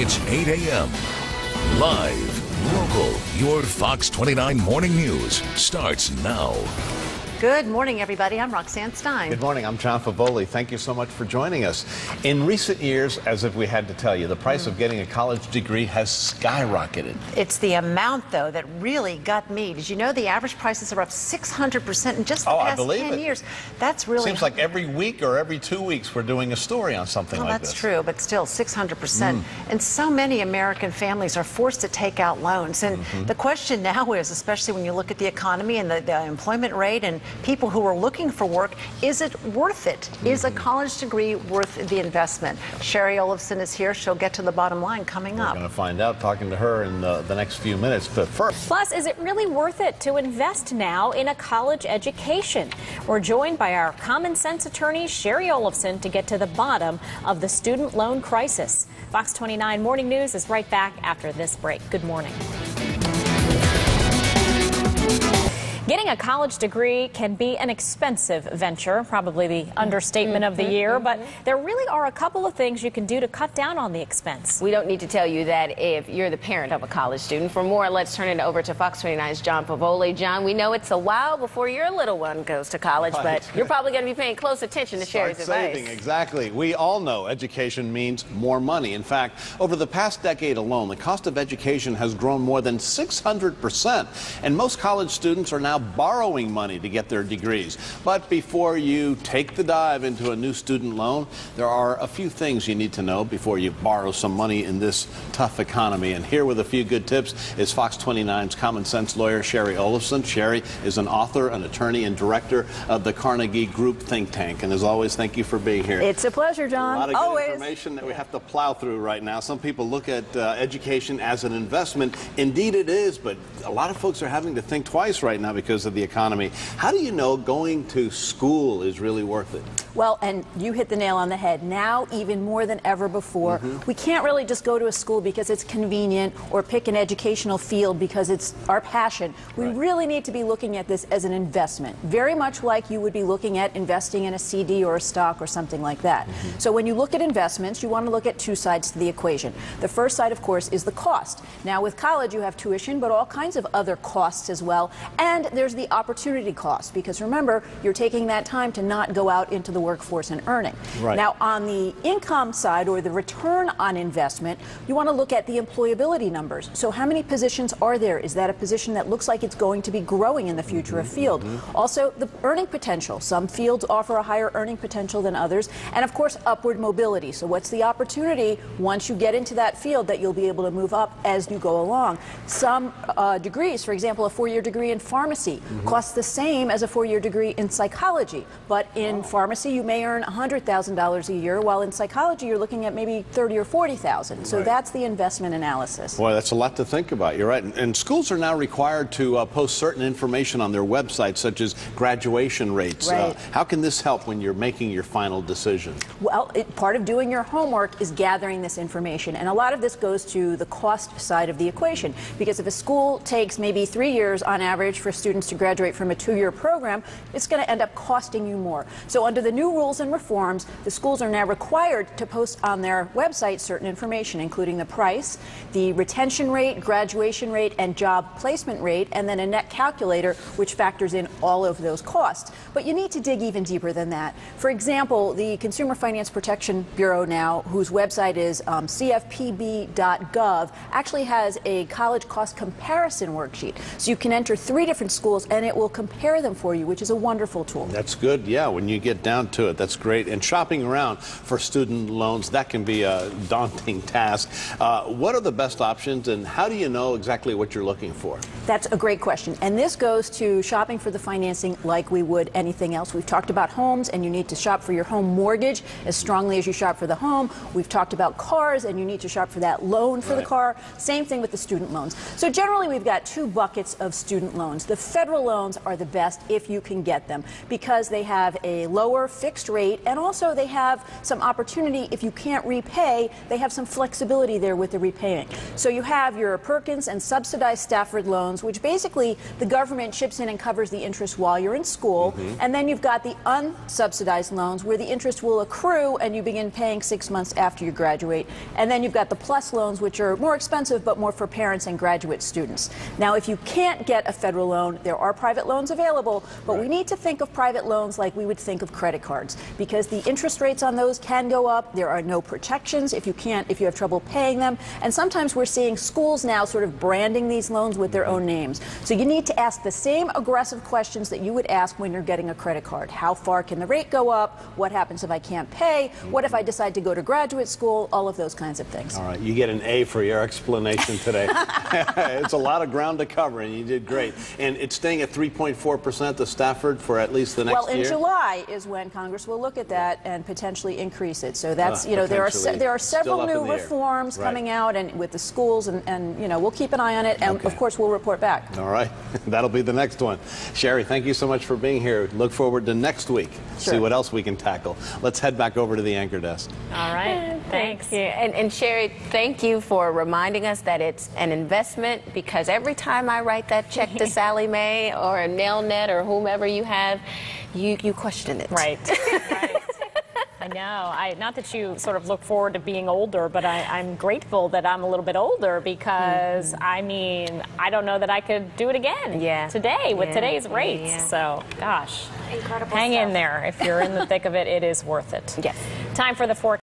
It's 8 a.m. Live, local, your Fox 29 Morning News starts now. Good morning, everybody. I'm Roxanne Stein. Good morning. I'm John Favole. Thank you so much for joining us. In recent years, as if we had to tell you, the price of getting a college degree has skyrocketed. It's the amount, though, that really got me. Did you know the average prices are up 600% in just the past 10 years? That's really... Seems like every week or every 2 weeks we're doing a story on something like this. That's true, but still 600%. And so many American families are forced to take out loans. And the question now is, especially when you look at the economy and the employment rate and people who are looking for work, is it worth it? Is a college degree worth the investment? Shari Olefson is here. She'll get to the bottom line coming up. We're going to find out, talking to her in the next few minutes. But first... Plus, is it really worth it to invest now in a college education? We're joined by our common sense attorney, Shari Olefson, to get to the bottom of the student loan crisis. Fox 29 Morning News is right back after this break. Good morning. Getting a college degree can be an expensive venture, probably the understatement of the year, but there really are a couple of things you can do to cut down on the expense. We don't need to tell you that if you're the parent of a college student. For more, let's turn it over to Fox 29's John Favole. John, we know it's a while before your little one goes to college, but you're probably going to be paying close attention to Shari's advice. Saving, exactly. We all know education means more money. In fact, over the past decade alone, the cost of education has grown more than 600%, and most college students are now borrowing money to get their degrees. But before you take the dive into a new student loan, there are a few things you need to know before you borrow some money in this tough economy. And here with a few good tips is Fox 29's common sense lawyer, Shari Olefson. Shari is an author, an attorney, and director of the Carnegie Group think tank. And as always, thank you for being here. It's a pleasure, John. A lot of good information that we have to plow through right now. Some people look at education as an investment. Indeed it is, but a lot of folks are having to think twice right now because of the economy. How do you know going to school is really worth it? Well, and you hit the nail on the head. Now, even more than ever before, we can't really just go to a school because it's convenient or pick an educational field because it's our passion. We really need to be looking at this as an investment, very much like you would be looking at investing in a CD or a stock or something like that. So when you look at investments, you want to look at two sides to the equation. The first side, of course, is the cost. Now, with college, you have tuition, but all kinds of other costs as well. And there's the opportunity cost, because remember, you're taking that time to not go out into the workforce and earning. Now, on the income side, or the return on investment, you want to look at the employability numbers. So how many positions are there? Is that a position that looks like it's going to be growing in the future of field? Also, the earning potential. Some fields offer a higher earning potential than others. And of course, upward mobility. So what's the opportunity once you get into that field that you'll be able to move up as you go along? Some degrees, for example, a 4-year degree in pharmacy costs the same as a 4-year degree in psychology. But in pharmacy, you may earn $100,000 a year, while in psychology, you're looking at maybe $30,000 or $40,000. So that's the investment analysis. Boy, that's a lot to think about. You're right. And schools are now required to post certain information on their websites, such as graduation rates. How can this help when you're making your final decision? Well, part of doing your homework is gathering this information. And a lot of this goes to the cost side of the equation. Because if a school takes maybe 3 years on average for students to graduate from a 2-year program, it's going to end up costing you more. So under the new rules and reforms, the schools are now required to post on their website certain information, including the price, the retention rate, graduation rate, and job placement rate, and then a net calculator which factors in all of those costs. But you need to dig even deeper than that. For example, the Consumer Finance Protection Bureau now, whose website is cfpb.gov, actually has a college cost comparison worksheet. So you can enter 3 different schools and it will compare them for you, which is a wonderful tool. That's good. Yeah, when you get down to it, that's great. And shopping around for student loans, that can be a daunting task. What are the best options, and how do you know exactly what you're looking for? That's a great question. And this goes to shopping for the financing like we would anything else. We've talked about homes, and you need to shop for your home mortgage as strongly as you shop for the home. We've talked about cars, and you need to shop for that loan for the car. Same thing with the student loans. So generally, we've got 2 buckets of student loans. The federal loans are the best if you can get them, because they have a lower fixed rate, and also they have some opportunity. If you can't repay, they have some flexibility there with the repaying. So you have your Perkins and subsidized Stafford loans, which basically the government chips in and covers the interest while you're in school. And then you've got the unsubsidized loans where the interest will accrue and you begin paying 6 months after you graduate. And then you've got the PLUS loans, which are more expensive but more for parents and graduate students. Now, if you can't get a federal loan, there are private loans available, but we need to think of private loans like we would think of credit cards, because the interest rates on those can go up. There are no protections if you have trouble paying them. And sometimes we're seeing schools now sort of branding these loans with their own names. So you need to ask the same aggressive questions that you would ask when you're getting a credit card. How far can the rate go up? What happens if I can't pay? What if I decide to go to graduate school? All of those kinds of things. All right, you get an A for your explanation today. It's a lot of ground to cover, and you did great. And it's staying at 3.4% to Stafford for at least the next year? Well, in July is when Congress will look at that and potentially increase it. So that's, you know, there are several new reforms coming out, and with the schools, and you know, we'll keep an eye on it, and of course we'll report back. All right, that'll be the next one. Shari, thank you so much for being here. Look forward to next week. Sure. See what else we can tackle. Let's head back over to the anchor desk. All right, thanks. And Shari, thank you for reminding us that it's an investment, because every time I write that check to Sally Mae or Nailnet or whomever you have, you question it. Right. Right. I know. Not that you sort of look forward to being older, but I'm grateful that I'm a little bit older, because I mean, I don't know that I could do it again today with today's rates. So, gosh, incredible hang stuff. in there. If you're in the thick of it, it is worth it. Yes. Time for the forecast.